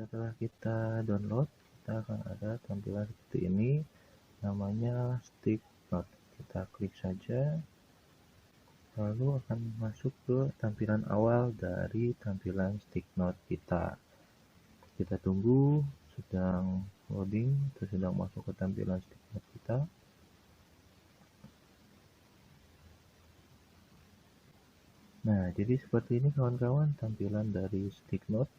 setelah kita download, kita akan ada tampilan seperti ini, namanya stick note. Kita klik saja, lalu akan masuk ke tampilan awal dari tampilan stick note kita. Kita tunggu, sedang loading, atau sedang masuk ke tampilan stick note kita. Nah, jadi seperti ini kawan-kawan tampilan dari stick note.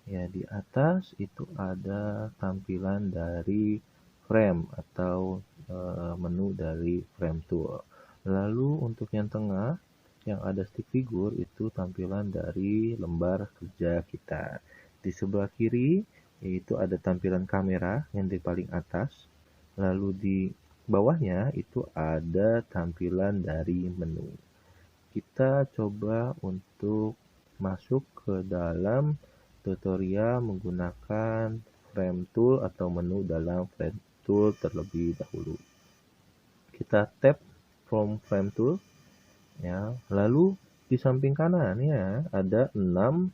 Ya, di atas itu ada tampilan dari frame atau menu dari frame tool. Lalu untuk yang tengah yang ada stick figure itu tampilan dari lembar kerja kita. Di sebelah kiri yaitu ada tampilan kamera yang di paling atas. Lalu di bawahnya itu ada tampilan dari menu. Kita coba untuk masuk ke dalam tutorial menggunakan frame tool atau menu dalam frame tool terlebih dahulu. Kita tap from frame tool ya, lalu di samping kanan ya ada 6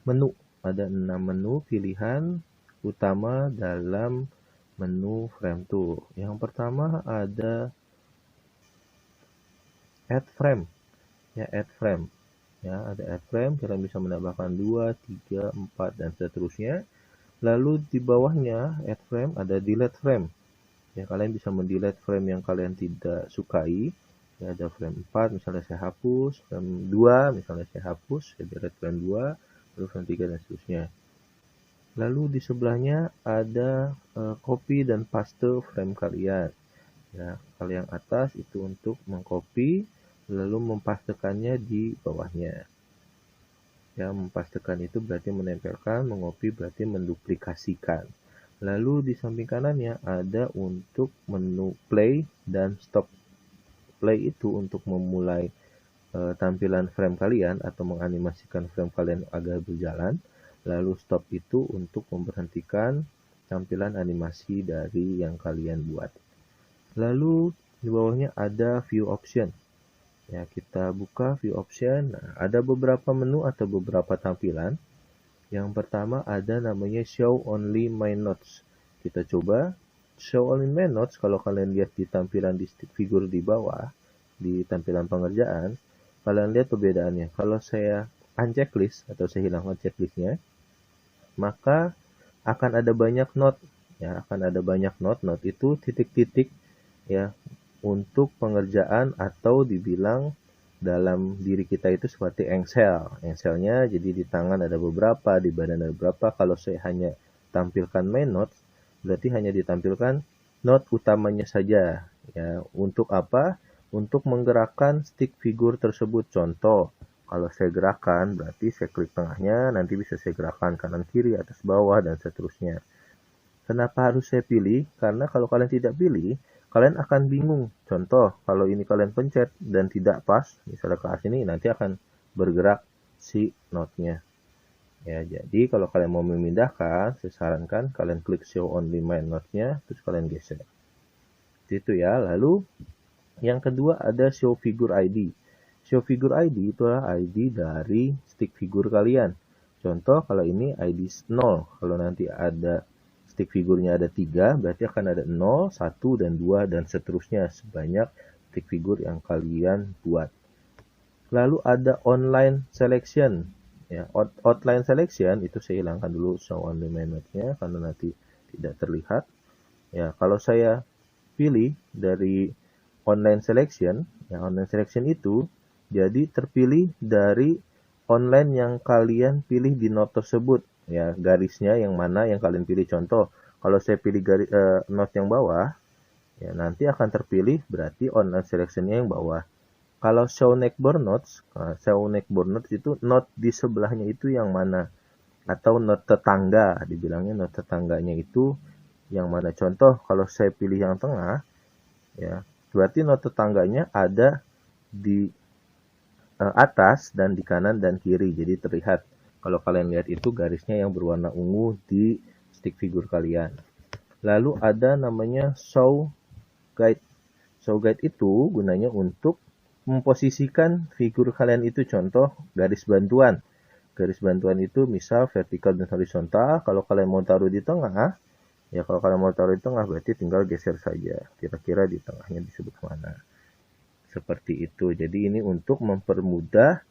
menu. Ada 6 menu pilihan utama dalam menu frame tool. Yang pertama ada add frame. Ya, add frame. Ya, ada add frame, kalian bisa menambahkan 2, 3, 4, dan seterusnya. Lalu di bawahnya add frame ada delete frame. Ya, kalian bisa mendelete frame yang kalian tidak sukai. Ya, ada frame 4, misalnya saya hapus, frame 2, misalnya saya hapus, saya delete frame 2, lalu frame 3, dan seterusnya. Lalu di sebelahnya ada copy dan paste frame kalian. Ya, kalau yang atas itu untuk mengcopy, lalu mempastekannya di bawahnya. Ya, mempastekan itu berarti menempelkan, mengopi berarti menduplikasikan. Lalu di samping kanannya ada untuk menu play dan stop. Play itu untuk memulai tampilan frame kalian atau menganimasikan frame kalian agar berjalan. Lalu stop itu untuk memberhentikan tampilan animasi dari yang kalian buat. Lalu di bawahnya ada view option. Ya, kita buka view option. Nah, ada beberapa menu atau beberapa tampilan. Yang pertama ada namanya show only my notes. Kita coba show only my notes. Kalau kalian lihat di tampilan di stick figure di bawah, di tampilan pengerjaan, kalian lihat perbedaannya. Kalau saya unchecklist atau saya hilangkan checklistnya, maka akan ada banyak note. Ya, akan ada banyak note. Note itu titik-titik ya, untuk pengerjaan atau dibilang dalam diri kita itu seperti engsel. Engselnya jadi di tangan ada beberapa, di badan ada beberapa. Kalau saya hanya tampilkan main notes, berarti hanya ditampilkan note utamanya saja. Ya, untuk apa? Untuk menggerakkan stick figure tersebut. Contoh, kalau saya gerakan, berarti saya klik tengahnya, nanti bisa saya gerakan kanan kiri, atas bawah, dan seterusnya. Kenapa harus saya pilih? Karena kalau kalian tidak pilih, kalian akan bingung. Contoh, kalau ini kalian pencet dan tidak pas, misalnya ke sini, nanti akan bergerak si note-nya. Ya, jadi kalau kalian mau memindahkan, saya sarankan kalian klik show only my note-nya, terus kalian geser. Itu ya. Lalu yang kedua ada show figure ID. Show figure ID itu adalah ID dari stick figure kalian. Contoh, kalau ini ID 0. Kalau nanti ada stick figurnya ada 3, berarti akan ada 0, 1, dan 2, dan seterusnya sebanyak stick figure yang kalian buat. Lalu ada online selection. Ya, outline selection itu saya hilangkan dulu show only my notes-nya karena nanti tidak terlihat. Ya, kalau saya pilih dari online selection, ya online selection itu jadi terpilih dari online yang kalian pilih di note tersebut. Ya, garisnya yang mana yang kalian pilih. Contoh, kalau saya pilih note yang bawah, ya nanti akan terpilih berarti online selection-nya yang bawah. Kalau show neckboard notes itu note di sebelahnya itu yang mana, atau note tetangga, dibilangnya note tetangganya itu yang mana. Contoh, kalau saya pilih yang tengah, ya berarti note tetangganya ada di atas dan di kanan dan kiri, jadi terlihat. Kalau kalian lihat itu garisnya yang berwarna ungu di stick figure kalian. Lalu ada namanya show guide. Show guide itu gunanya untuk memposisikan figur kalian itu. Contoh, garis bantuan. Garis bantuan itu misal vertikal dan horizontal. Kalau kalian mau taruh di tengah, ya kalau kalian mau taruh di tengah berarti tinggal geser saja. Kira-kira di tengahnya disebut mana. Seperti itu. Jadi ini untuk mempermudah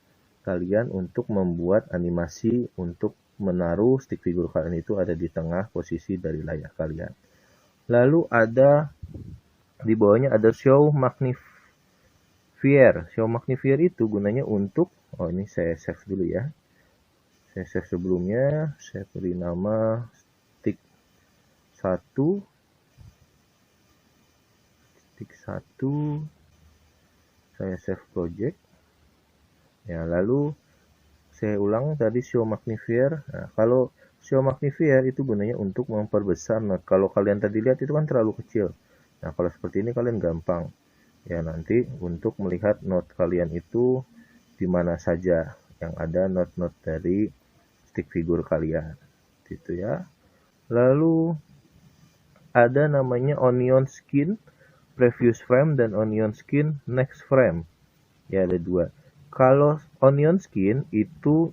kalian untuk membuat animasi untuk menaruh stick figure kalian itu ada di tengah posisi dari layar kalian. Lalu ada di bawahnya ada show magnifier. Show magnifier itu gunanya untuk, ini saya save dulu ya. Saya save sebelumnya, saya beri nama stick 1. Stick 1. Saya save project. Ya, lalu saya ulang tadi show magnifier. Nah, kalau show magnifier itu gunanya untuk memperbesar. Nah, kalau kalian tadi lihat itu kan terlalu kecil. Nah, kalau seperti ini kalian gampang. Ya, nanti untuk melihat note kalian itu di mana saja yang ada note-note dari stick figure kalian. Gitu ya. Lalu ada namanya onion skin previous frame dan onion skin next frame. Ya, ada dua. Kalau onion skin itu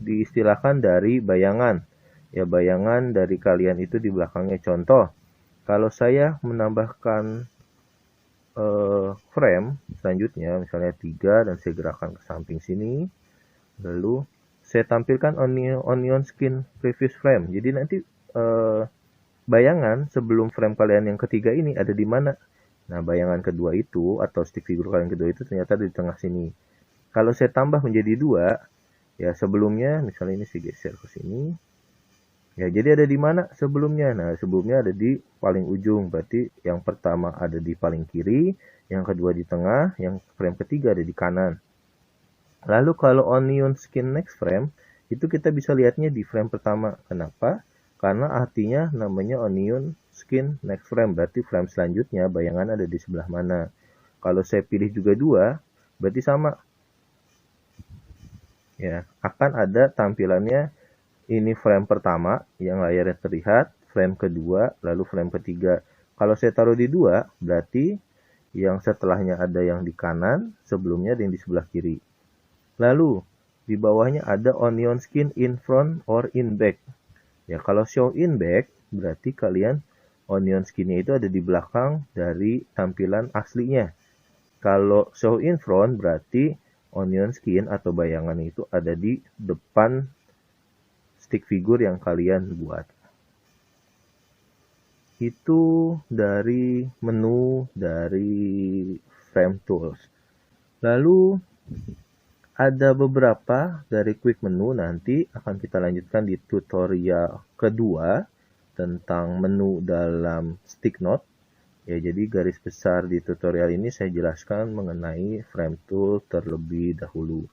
diistilahkan dari bayangan. Ya, bayangan dari kalian itu di belakangnya. Contoh, kalau saya menambahkan frame selanjutnya, misalnya 3 dan saya gerakkan ke samping sini, lalu saya tampilkan onion skin previous frame. Jadi nanti bayangan sebelum frame kalian yang ketiga ini ada di mana? Nah, bayangan kedua itu atau stick figure kalian kedua itu ternyata di tengah sini. Kalau saya tambah menjadi 2, ya sebelumnya, misalnya ini saya geser ke sini. Ya, jadi ada di mana sebelumnya? Nah, sebelumnya ada di paling ujung. Berarti yang pertama ada di paling kiri, yang kedua di tengah, yang frame ketiga ada di kanan. Lalu kalau onion skin next frame, itu kita bisa lihatnya di frame pertama. Kenapa? Karena artinya namanya onion skin next frame. Berarti frame selanjutnya bayangan ada di sebelah mana. Kalau saya pilih juga 2, berarti sama. Ya, akan ada tampilannya ini frame pertama yang layarnya terlihat, frame kedua, lalu frame ketiga. Kalau saya taruh di 2, berarti yang setelahnya ada yang di kanan, sebelumnya ada yang di sebelah kiri. Lalu di bawahnya ada onion skin in front or in back. Ya, kalau show in back berarti kalian onion skinnya itu ada di belakang dari tampilan aslinya. Kalau show in front berarti onion skin atau bayangan itu ada di depan stick figure yang kalian buat. Itu dari menu dari frame tools. Lalu ada beberapa dari quick menu, nanti akan kita lanjutkan di tutorial kedua tentang menu dalam stick note. Ya, jadi garis besar di tutorial ini saya jelaskan mengenai frame tool terlebih dahulu.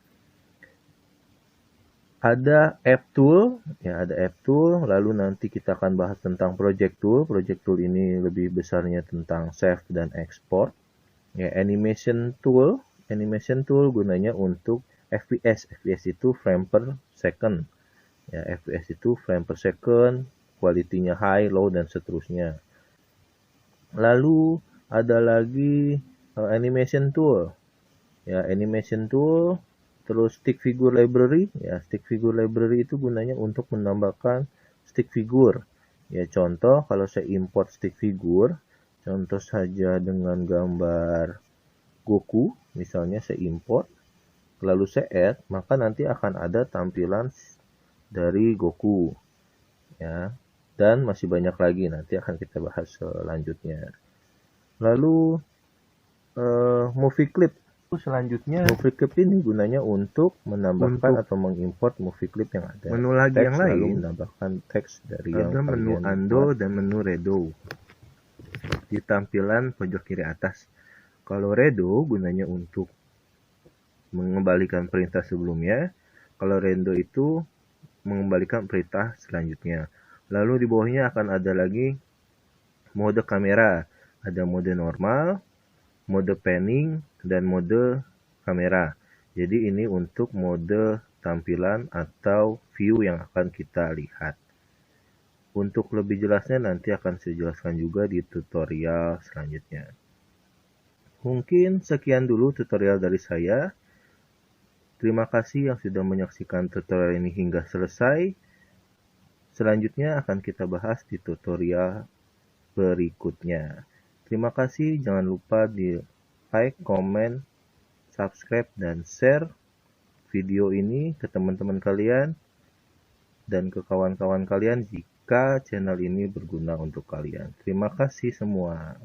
Ada app tool, ya ada app tool, lalu nanti kita akan bahas tentang project tool. Project tool ini lebih besarnya tentang save dan export. Ya, animation tool gunanya untuk FPS. FPS itu frame per second. Ya, FPS itu frame per second, kualitinya high, low, dan seterusnya. Lalu ada lagi animation tool. Ya, animation tool, terus stick figure library. Ya, stick figure library itu gunanya untuk menambahkan stick figure. Ya, contoh kalau saya import stick figure, contoh saja dengan gambar Goku, misalnya saya import, lalu saya add, maka nanti akan ada tampilan dari Goku. Ya, dan masih banyak lagi, nanti akan kita bahas selanjutnya. Lalu movie clip. Selanjutnya, movie clip ini gunanya untuk menambahkan atau mengimport movie clip yang ada. Menu lagi teks, yang lain, lalu menambahkan teks dari yang ada menu undo buat. dan menu redo di tampilan pojok kiri atas. Kalau redo gunanya untuk mengembalikan perintah sebelumnya. Kalau rendo itu mengembalikan perintah selanjutnya. Lalu di bawahnya akan ada lagi mode kamera. Ada mode normal, mode panning, dan mode kamera. Jadi ini untuk mode tampilan atau view yang akan kita lihat. Untuk lebih jelasnya nanti akan saya jelaskan juga di tutorial selanjutnya. Mungkin sekian dulu tutorial dari saya. Terima kasih yang sudah menyaksikan tutorial ini hingga selesai. Selanjutnya akan kita bahas di tutorial berikutnya. Terima kasih, jangan lupa di like, comment, subscribe, dan share video ini ke teman-teman kalian dan ke kawan-kawan kalian jika channel ini berguna untuk kalian. Terima kasih semua.